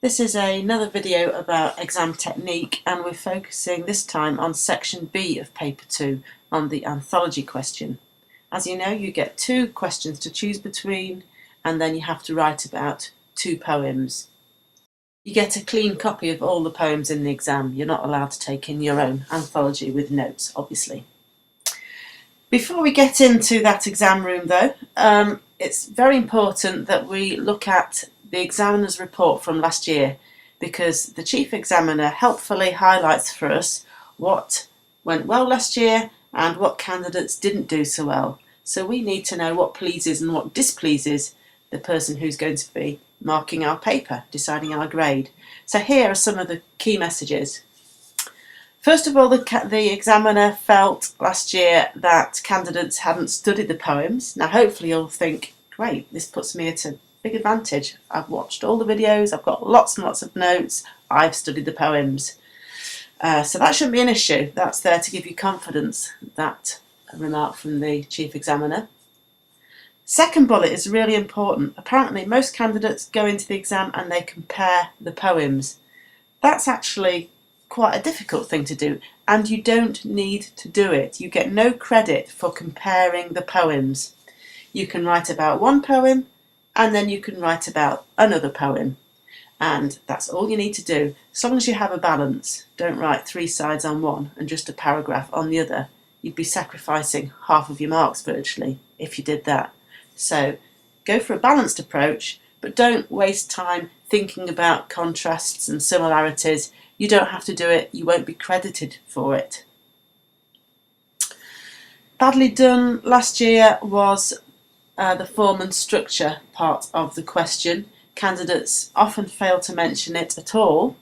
This is another video about exam technique, and we're focusing this time on section B of paper 2 on the anthology question. As you know, you get 2 questions to choose between, and then you have to write about 2 poems. You get a clean copy of all the poems in the exam. You're not allowed to take in your own anthology with notes, obviously. Before we get into that exam room though, it's very important that we look at the examiner's report from last year, because the chief examiner helpfully highlights for us what went well last year and what candidates didn't do so well. So we need to know what pleases and what displeases the person who's going to be marking our paper, deciding our grade. So here are some of the key messages. First of all, the examiner felt last year that candidates hadn't studied the poems. Now hopefully you'll think, great, this puts me at a big advantage. I've watched all the videos, I've got lots and lots of notes, I've studied the poems. So that shouldn't be an issue. That's there to give you confidence, that remark from the chief examiner. Second bullet is really important. Apparently most candidates go into the exam and they compare the poems. That's actually quite a difficult thing to do, and you don't need to do it. You get no credit for comparing the poems. You can write about one poem and then you can write about another poem, and that's all you need to do, as long as you have a balance. Don't write 3 sides on one and just a paragraph on the other. You'd be sacrificing half of your marks virtually if you did that. So go for a balanced approach, but don't waste time thinking about contrasts and similarities. You don't have to do it, you won't be credited for it. Badly done last year was the form and structure part of the question. Candidates often fail to mention it at all,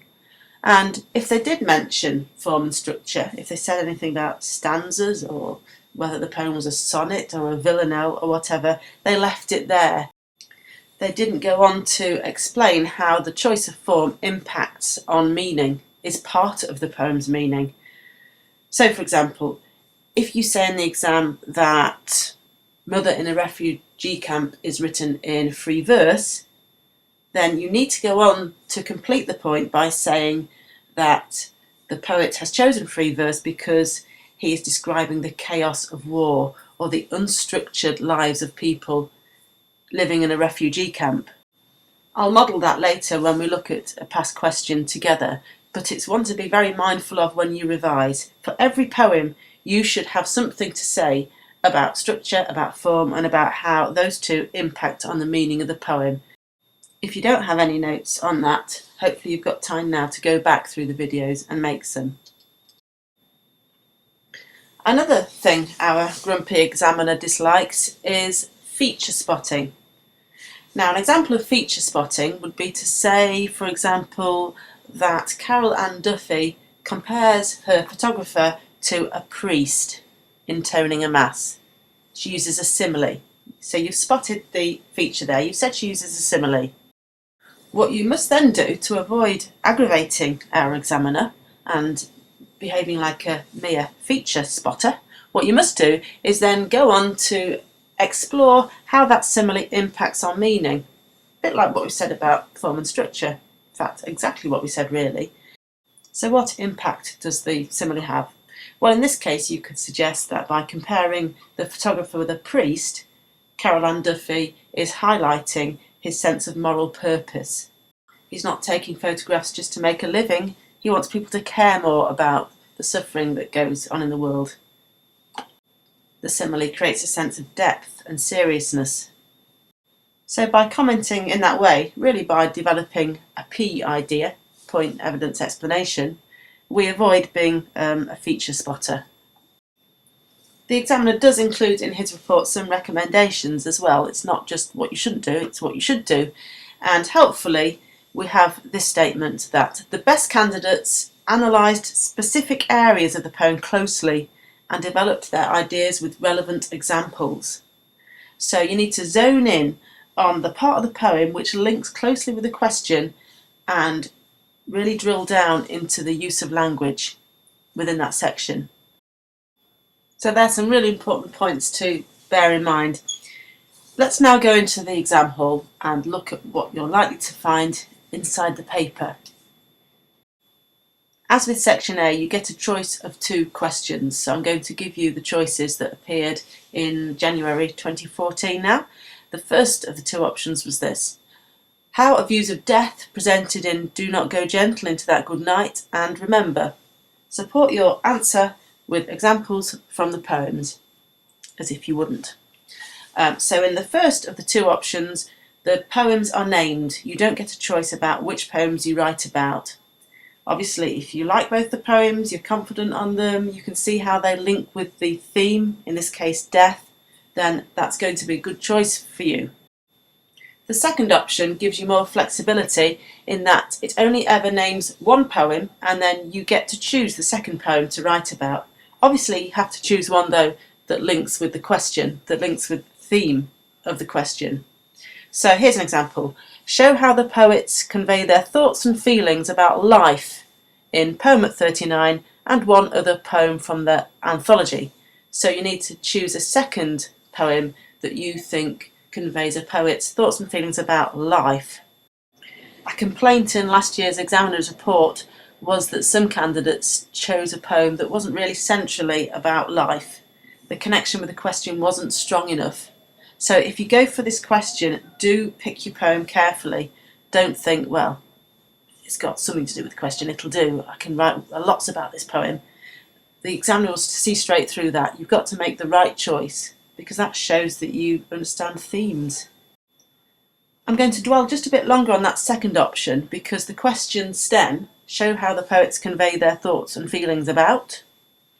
and if they did mention form and structure, if they said anything about stanzas or whether the poem was a sonnet or a villanelle or whatever, they left it there. They didn't go on to explain how the choice of form impacts on meaning, is part of the poem's meaning. So for example, if you say in the exam that Mother in a Refugee Camp is written in free verse, then you need to go on to complete the point by saying that the poet has chosen free verse because he is describing the chaos of war or the unstructured lives of people living in a refugee camp. I'll model that later when we look at a past question together, but it's one to be very mindful of when you revise. For every poem, you should have something to say about structure, about form, and about how those two impact on the meaning of the poem. If you don't have any notes on that, hopefully you've got time now to go back through the videos and make some. Another thing our grumpy examiner dislikes is feature spotting. Now, an example of feature spotting would be to say, for example, that Carol Ann Duffy compares her photographer to a priest intoning a mass. She uses a simile. So you've spotted the feature there. You've said she uses a simile. What you must then do to avoid aggravating our examiner and behaving like a mere feature spotter, what you must do is then go on to explore how that simile impacts on meaning. A bit like what we said about form and structure. In fact, exactly what we said really. So what impact does the simile have? Well, in this case you could suggest that by comparing the photographer with a priest, Carol Ann Duffy is highlighting his sense of moral purpose. He's not taking photographs just to make a living. He wants people to care more about the suffering that goes on in the world. The simile creates a sense of depth and seriousness. So by commenting in that way, really by developing a P idea, point, evidence, explanation, we avoid being a feature spotter. The examiner does include in his report some recommendations as well. It's not just what you shouldn't do, it's what you should do. And helpfully, we have this statement that the best candidates analysed specific areas of the poem closely and developed their ideas with relevant examples. So you need to zone in on the part of the poem which links closely with the question and really drill down into the use of language within that section. So there's some really important points to bear in mind. Let's now go into the exam hall and look at what you're likely to find inside the paper. As with section A, you get a choice of 2 questions. So I'm going to give you the choices that appeared in January 2014 now. The first of the 2 options was this: how are views of death presented in Do Not Go Gentle Into That Good Night? And remember, support your answer with examples from the poems, as if you wouldn't. So in the first of the 2 options, the poems are named. You don't get a choice about which poems you write about. Obviously, if you like both the poems, you're confident on them, you can see how they link with the theme, in this case death, then that's going to be a good choice for you. The second option gives you more flexibility in that it only ever names 1 poem and then you get to choose the second poem to write about. Obviously, you have to choose one though that links with the question, that links with the theme of the question. So here's an example. Show how the poets convey their thoughts and feelings about life in poem at 39 and one other poem from the anthology. So you need to choose a second poem that you think conveys a poet's thoughts and feelings about life. A complaint in last year's examiner's report was that some candidates chose a poem that wasn't really centrally about life. The connection with the question wasn't strong enough. So if you go for this question, do pick your poem carefully. Don't think, well, it's got something to do with the question, it'll do, I can write lots about this poem. The examiner will see straight through that. You've got to make the right choice because that shows that you understand themes. I'm going to dwell just a bit longer on that second option because the question stem, show how the poets convey their thoughts and feelings about,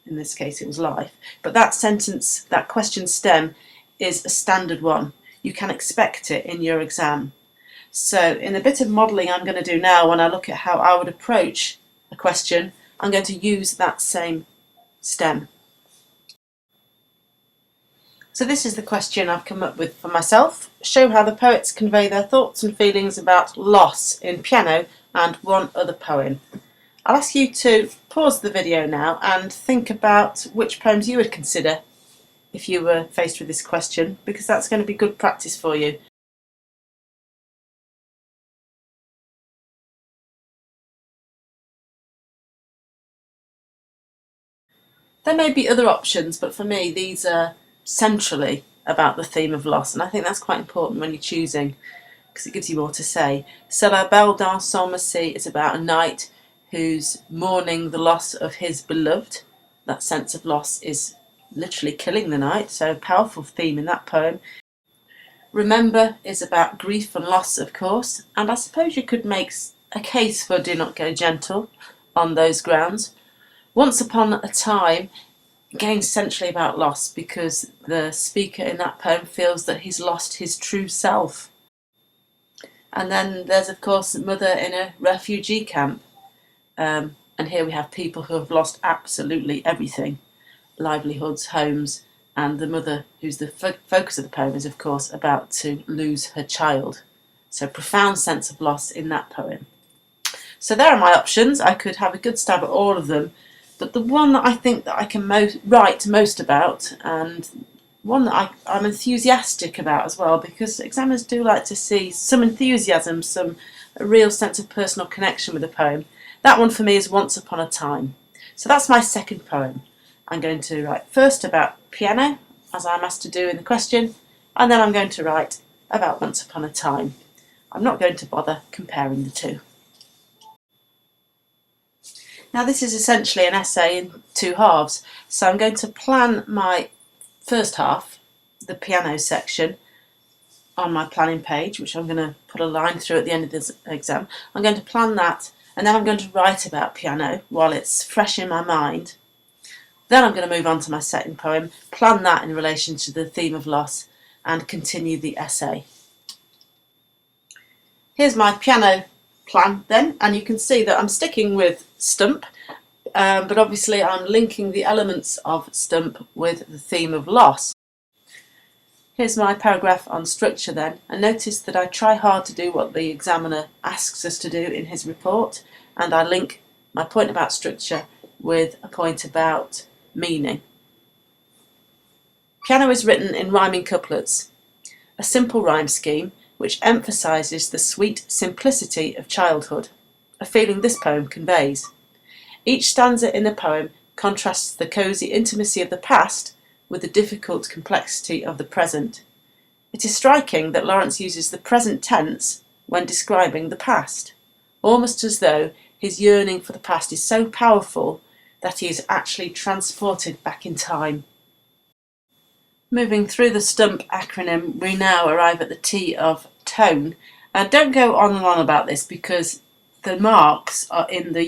in this case it was life, but that sentence, that question stem, is a standard one. You can expect it in your exam. So in a bit of modelling I'm going to do now, when I look at how I would approach a question, I'm going to use that same stem. So this is the question I've come up with for myself. Show how the poets convey their thoughts and feelings about loss in Piano and one other poem. I'll ask you to pause the video now and think about which poems you would consider if you were faced with this question, because that's going to be good practice for you. There may be other options, but for me these are centrally about the theme of loss, and I think that's quite important when you're choosing because it gives you more to say. So La Belle dans son Massy is about a knight who's mourning the loss of his beloved. That sense of loss is literally killing the knight, so a powerful theme in that poem. Remember is about grief and loss, of course, and I suppose you could make a case for Do Not Go Gentle on those grounds. Once Upon a Time, again centrally about loss because the speaker in that poem feels that he's lost his true self. And then there's of course Mother in a refugee camp, and here we have people who have lost absolutely everything, livelihoods, homes, and the mother, who's the focus of the poem, is of course about to lose her child. So profound sense of loss in that poem. So there are my options. I could have a good stab at all of them, but the one that I think that I can write most about, and one that I'm enthusiastic about as well, because examiners do like to see some enthusiasm, a real sense of personal connection with the poem. That one for me is Once Upon a Time. So that's my second poem. I'm going to write first about piano, as I'm asked to do in the question, and then I'm going to write about Once Upon a Time. I'm not going to bother comparing the 2. Now this is essentially an essay in 2 halves, so I'm going to plan my first half, the piano section, on my planning page, which I'm going to put a line through at the end of this exam. I'm going to plan that, and then I'm going to write about piano while it's fresh in my mind. Then I'm going to move on to my second poem, plan that in relation to the theme of loss, and continue the essay. Here's my piano plan then, and you can see that I'm sticking with stump, but obviously I'm linking the elements of stump with the theme of loss. Here's my paragraph on structure then, and notice that I try hard to do what the examiner asks us to do in his report, and I link my point about structure with a point about meaning. Piano is written in rhyming couplets. A simple rhyme scheme which emphasises the sweet simplicity of childhood, a feeling this poem conveys. Each stanza in the poem contrasts the cosy intimacy of the past with the difficult complexity of the present. It is striking that Lawrence uses the present tense when describing the past, almost as though his yearning for the past is so powerful that he is actually transported back in time. Moving through the STUMP acronym, we now arrive at the T of tone. Don't go on and on about this because the marks are in the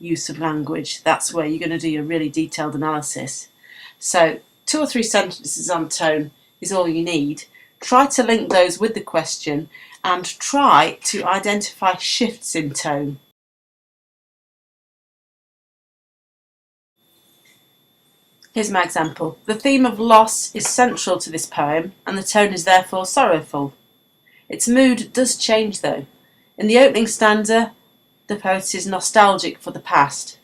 use of language. That's where you're going to do your really detailed analysis. So 2 or 3 sentences on tone is all you need. Try to link those with the question and try to identify shifts in tone. Here's my example. The theme of loss is central to this poem and the tone is therefore sorrowful. Its mood does change though. In the opening stanza, the poet is nostalgic for the past.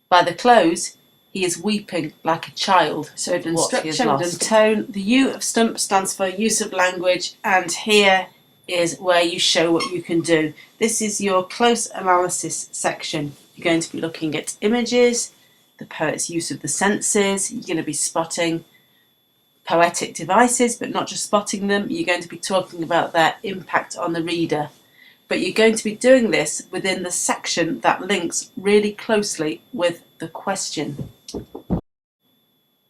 By the close, he is weeping like a child. So in structure and tone, the U of STUMP stands for use of language, and here is where you show what you can do. This is your close analysis section. You're going to be looking at images, the poet's use of the senses. You're going to be spotting poetic devices, but not just spotting them. You're going to be talking about their impact on the reader. But you're going to be doing this within the section that links really closely with the question.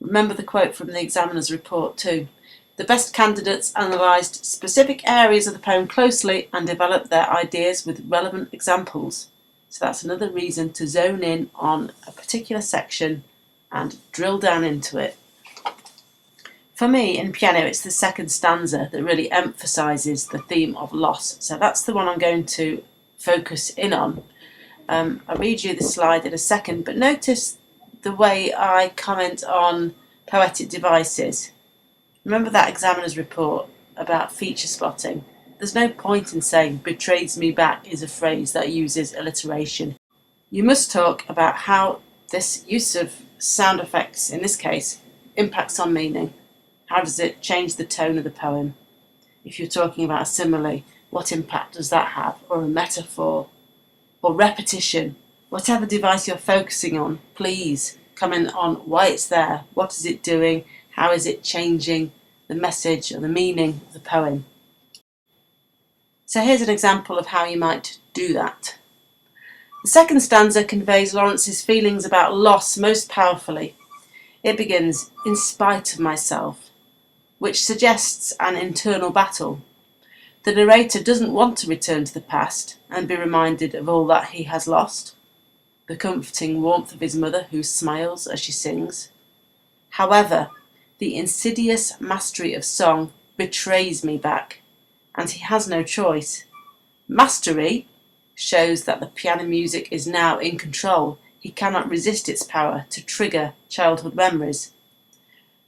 Remember the quote from the examiner's report too. The best candidates analysed specific areas of the poem closely and developed their ideas with relevant examples. So that's another reason to zone in on a particular section and drill down into it. For me, in piano, it's the second stanza that really emphasises the theme of loss. So that's the one I'm going to focus in on. I'll read you the slide in a second, but notice the way I comment on poetic devices. Remember that examiner's report about feature spotting? There's no point in saying betrays me back is a phrase that uses alliteration. You must talk about how this use of sound effects, in this case, impacts on meaning. How does it change the tone of the poem? If you're talking about a simile, what impact does that have? Or a metaphor? Or repetition? Whatever device you're focusing on, please comment on why it's there, what is it doing, how is it changing the message or the meaning of the poem. So here's an example of how you might do that. The second stanza conveys Lawrence's feelings about loss most powerfully. It begins, "in spite of myself," which suggests an internal battle. The narrator doesn't want to return to the past and be reminded of all that he has lost. The comforting warmth of his mother who smiles as she sings. However, the insidious mastery of song betrays me back, and he has no choice. Mastery shows that the piano music is now in control. He cannot resist its power to trigger childhood memories.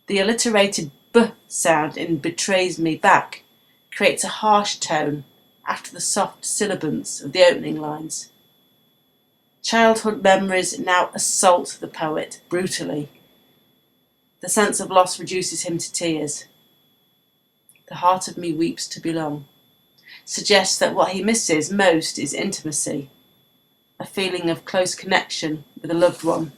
The alliterated B sound in betrays me back creates a harsh tone after the soft syllabants of the opening lines. Childhood memories now assault the poet brutally. The sense of loss reduces him to tears. The heart of me weeps to belong suggests that what he misses most is intimacy, a feeling of close connection with a loved one.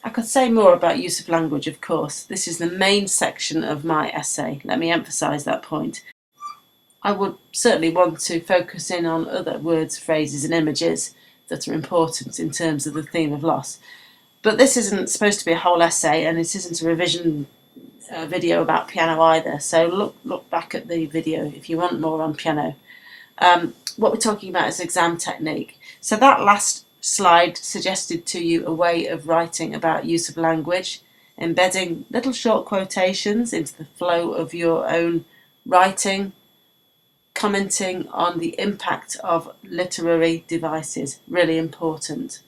I could say more about use of language, of course. This is the main section of my essay. Let me emphasise that point. I would certainly want to focus in on other words, phrases and images that are important in terms of the theme of loss. But this isn't supposed to be a whole essay, and it isn't a revision video about piano either. So look back at the video if you want more on piano. What we're talking about is exam technique. So that last slide suggested to you a way of writing about use of language, embedding little short quotations into the flow of your own writing, commenting on the impact of literary devices, really important.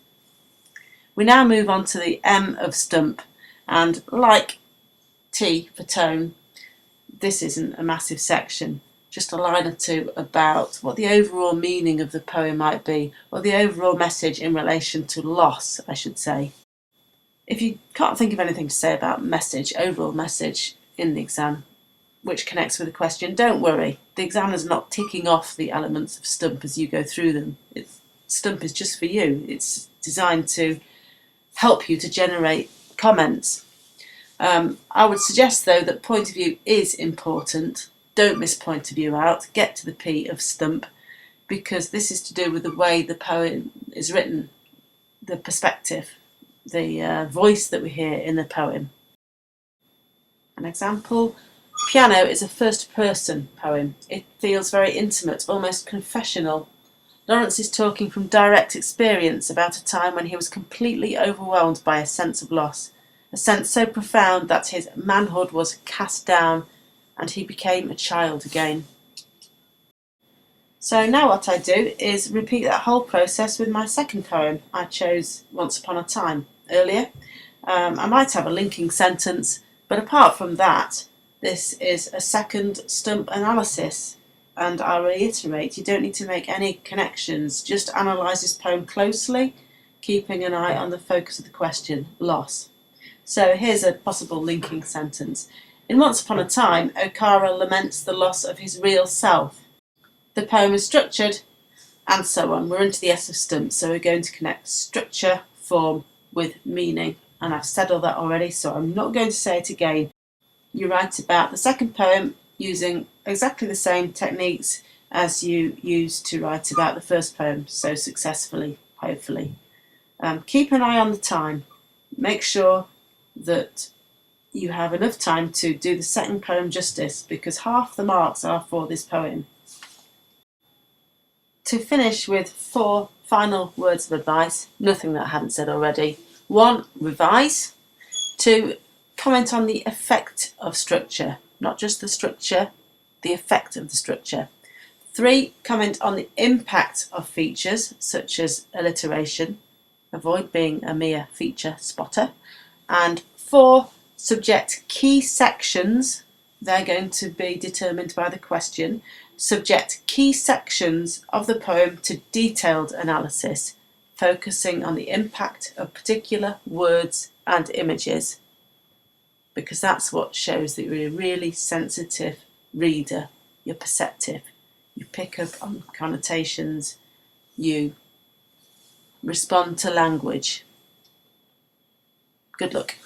We now move on to the M of STUMP, and like T for tone, this isn't a massive section, just a line or two about what the overall meaning of the poem might be, or the overall message in relation to loss, I should say. If you can't think of anything to say about message, overall message in the exam, which connects with the question, don't worry. The examiner's not ticking off the elements of Stump as you go through them. Stump is just for you. It's designed to help you to generate comments. I would suggest, though, that point of view is important. Don't miss point of view out. Get to the P of Stump, because this is to do with the way the poem is written, the perspective, the voice that we hear in the poem. An example: Piano is a first-person poem. It feels very intimate, almost confessional. Lawrence is talking from direct experience about a time when he was completely overwhelmed by a sense of loss, a sense so profound that his manhood was cast down and he became a child again. So now what I do is repeat that whole process with my second poem. I chose Once Upon a Time earlier. I might have a linking sentence, but apart from that, this is a second Stump analysis. And I'll reiterate, you don't need to make any connections, just analyse this poem closely, keeping an eye on the focus of the question, loss. So here's a possible linking sentence. In Once Upon a Time, O'Cara laments the loss of his real self. The poem is structured, and so on. We're into the S of Stump, so we're going to connect structure, form with meaning. And I've said all that already, so I'm not going to say it again. You write about the second poem using exactly the same techniques as you used to write about the first poem so successfully, hopefully. Keep an eye on the time. Make sure that you have enough time to do the second poem justice, because half the marks are for this poem. To finish with 4 final words of advice, nothing that I haven't said already. 1, revise. 2, comment on the effect of structure, not just the structure, the effect of the structure. 3, comment on the impact of features such as alliteration. Avoid being a mere feature spotter. And 4, subject key sections. They're going to be determined by the question. Subject key sections of the poem to detailed analysis, focusing on the impact of particular words and images, because that's what shows that you're a really sensitive reader. You're perceptive. You pick up on connotations. You respond to language. Good luck.